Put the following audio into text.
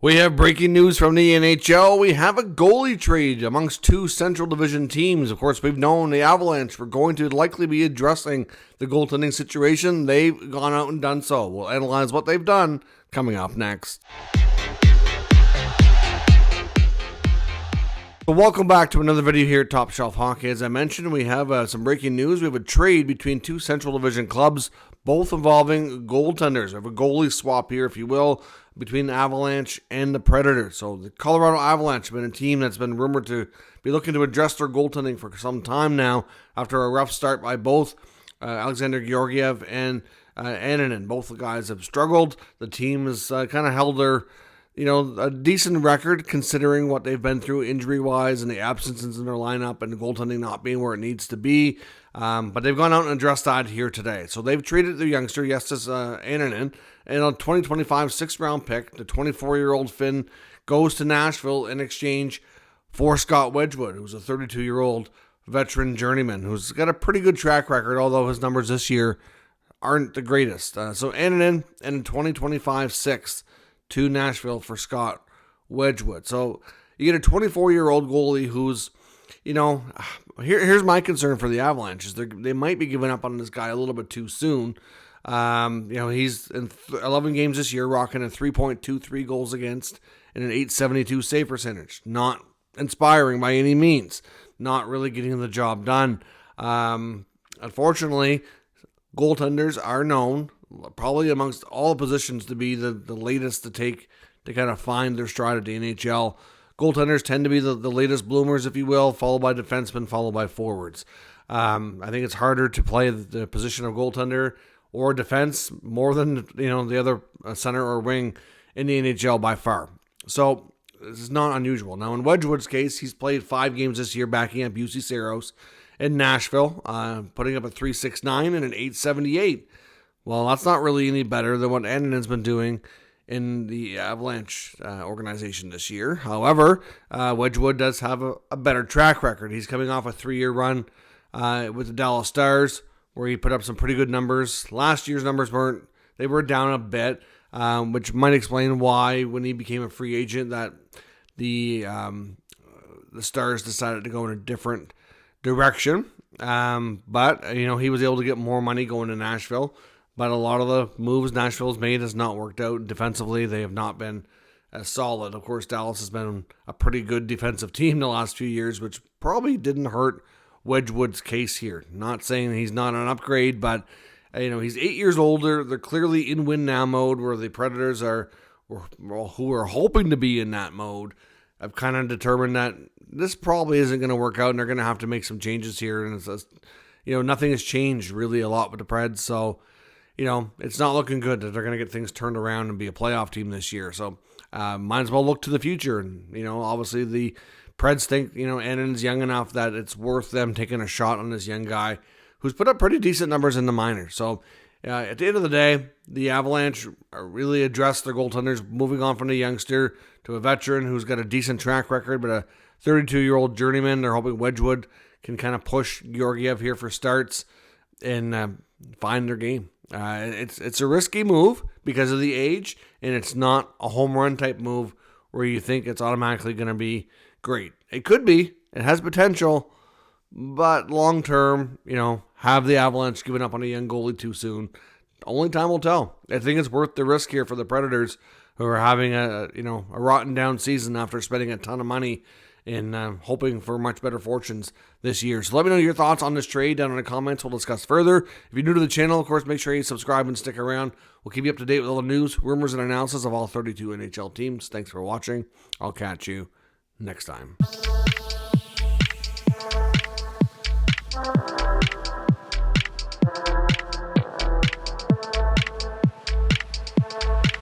We have breaking news from the NHL. We have a goalie trade amongst two Central Division teams. Of course, we've known the Avalanche were going to likely be addressing the goaltending situation. They've gone out and done so. We'll analyze what they've done coming up next. Well, welcome back to another video here at Top Shelf Hockey. As I mentioned, we have some breaking news. We have a trade between two Central Division clubs, both involving goaltenders. We have a goalie swap here, if you will, between the Avalanche and the Predators. So the Colorado Avalanche have been a team that's been rumored to be looking to address their goaltending for some time now after a rough start by both Alexander Georgiev and Annunen. Both the guys have struggled. The team has kind of held their a decent record considering what they've been through injury-wise and the absences in their lineup and the goaltending not being where it needs to be. But they've gone out and addressed that here today. So they've traded the youngster, Justus Annunen, and a 2025 sixth-round pick. The 24-year-old Finn goes to Nashville in exchange for Scott Wedgwood, who's a 32-year-old veteran journeyman who's got a pretty good track record, although his numbers this year aren't the greatest. So Annunen and a 2025 sixth to Nashville for Scott Wedgwood. So you get a 24-year-old goalie who's, here's my concern for the Avalanche is they might be giving up on this guy a little bit too soon. He's in 11 games this year, rocking a 3.23 goals against and an 872 save percentage. Not inspiring by any means. Not really getting the job done. Unfortunately, goaltenders are known, probably amongst all positions, to be the latest to take to kind of find their stride at the NHL. Goaltenders tend to be the latest bloomers, if you will, followed by defensemen, followed by forwards. I think it's harder to play the position of goaltender or defense more than the other center or wing in the NHL by far. So this is not unusual. Now in Wedgwood's case, he's played 5 games this year, backing up UC Saros in Nashville, putting up a 3.69 and an 8.78. Well, that's not really any better than what Annunen's been doing in the Avalanche organization this year. However, Wedgwood does have a better track record. He's coming off a 3-year run with the Dallas Stars, where he put up some pretty good numbers. Last year's numbers were down a bit, which might explain why, when he became a free agent, that the Stars decided to go in a different direction. But he was able to get more money going to Nashville. But a lot of the moves Nashville's made has not worked out. Defensively, they have not been as solid. Of course, Dallas has been a pretty good defensive team the last few years, which probably didn't hurt Wedgwood's case here. Not saying he's not an upgrade, but he's 8 years older. They're clearly in win now mode, where the Predators who are hoping to be in that mode, have kind of determined that this probably isn't going to work out, and they're going to have to make some changes here. And it's nothing has changed really a lot with the Preds, so it's not looking good that they're going to get things turned around and be a playoff team this year. So might as well look to the future. And obviously the Preds think Annunen's young enough that it's worth them taking a shot on this young guy who's put up pretty decent numbers in the minors. So at the end of the day, the Avalanche really addressed their goaltenders, moving on from the youngster to a veteran who's got a decent track record, but a 32-year-old journeyman. They're hoping Wedgwood can kind of push Georgiev here for starts and find their game. It's a risky move because of the age, and it's not a home run type move where you think it's automatically going to be great. It could be. It has potential, but long term, have the Avalanche given up on a young goalie too soon? Only time will tell. I think it's worth the risk here for the Predators, who are having a rotten down season after spending a ton of money and hoping for much better fortunes this year. So let me know your thoughts on this trade down in the comments. We'll discuss further. If you're new to the channel, of course, make sure you subscribe and stick around. We'll keep you up to date with all the news, rumors, and analysis of all 32 NHL teams. Thanks for watching. I'll catch you next time.